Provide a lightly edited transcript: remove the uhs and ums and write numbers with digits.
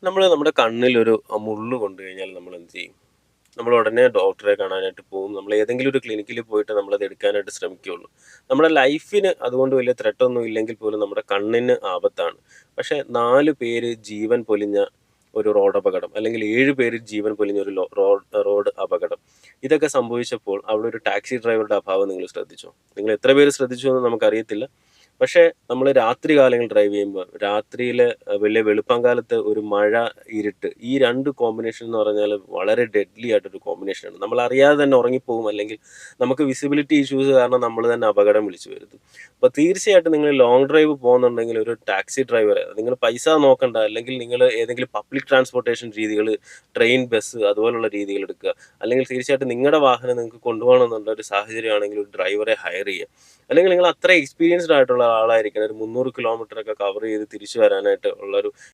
നമ്മുടെ കണ്ണിലൊരു മുള്ള് കൊണ്ട് കഴിഞ്ഞാൽ നമ്മളെന്ത് ചെയ്യും? നമ്മൾ ഉടനെ ഡോക്ടറെ കാണാനായിട്ട് പോവും. നമ്മൾ ഏതെങ്കിലും ഒരു ക്ലിനിക്കിൽ പോയിട്ട് നമ്മളത് എടുക്കാനായിട്ട് ശ്രമിക്കുകയുള്ളൂ. നമ്മുടെ ലൈഫിന് അതുകൊണ്ട് വലിയ ത്രെട്ടൊന്നും ഇല്ലെങ്കിൽ പോലും നമ്മുടെ കണ്ണിന് ആപത്താണ്. പക്ഷേ 4 പേര് ജീവൻ പൊലിഞ്ഞ ഒരു റോഡപകടം അല്ലെങ്കിൽ 7 പേര് ജീവൻ പൊലിഞ്ഞ ഒരു റോഡ് അപകടം. ഇതൊക്കെ സംഭവിച്ചപ്പോൾ അവിടെ ഒരു ടാക്സി ഡ്രൈവറുടെ അഭാവം നിങ്ങൾ ശ്രദ്ധിച്ചോ? നിങ്ങൾ എത്ര പേര് ശ്രദ്ധിച്ചു എന്ന് നമുക്കറിയത്തില്ല. പക്ഷേ നമ്മൾ രാത്രി കാലങ്ങളിൽ ഡ്രൈവ് ചെയ്യുമ്പോൾ രാത്രിയില് വലിയ വെളുപ്പാൻകാലത്ത് ഒരു മഴ, ഇരുട്ട് ഈ 2 കോമ്പിനേഷൻ എന്ന് പറഞ്ഞാല് വളരെ ഡെഡ്ലി ആയിട്ടൊരു കോമ്പിനേഷനാണ്. നമ്മളറിയാതെ തന്നെ ഉറങ്ങിപ്പോവും. അല്ലെങ്കിൽ നമുക്ക് വിസിബിലിറ്റി ഇഷ്യൂസ് കാരണം നമ്മൾ തന്നെ അപകടം വിളിച്ചു വരുത്തും. അപ്പോൾ തീർച്ചയായിട്ടും നിങ്ങൾ ലോങ് ഡ്രൈവ് പോകുന്നുണ്ടെങ്കിൽ ഒരു ടാക്സി ഡ്രൈവറെ നിങ്ങൾ പൈസ നോക്കണ്ട. അല്ലെങ്കിൽ നിങ്ങൾ ഏതെങ്കിലും പബ്ലിക് ട്രാൻസ്പോർട്ടേഷൻ രീതികള് ട്രെയിൻ, ബസ് അതുപോലുള്ള രീതികൾ എടുക്കുക. അല്ലെങ്കിൽ തീർച്ചയായിട്ടും നിങ്ങളുടെ വാഹനം നിങ്ങൾക്ക് കൊണ്ടുപോകണമെന്നുള്ള ഒരു സാഹചര്യമാണെങ്കിൽ ഒരു ഡ്രൈവറെ ഹയർ ചെയ്യുക. അല്ലെങ്കിൽ നിങ്ങൾ അത്ര എക്സ്പീരിയൻസ്ഡ് ആയിട്ടുള്ള ആളായിരിക്കണം. ഒരു 300 കിലോമീറ്റർ ഒക്കെ കവർ ചെയ്ത് തിരിച്ചു വരാനായിട്ട് ഉള്ളൊരു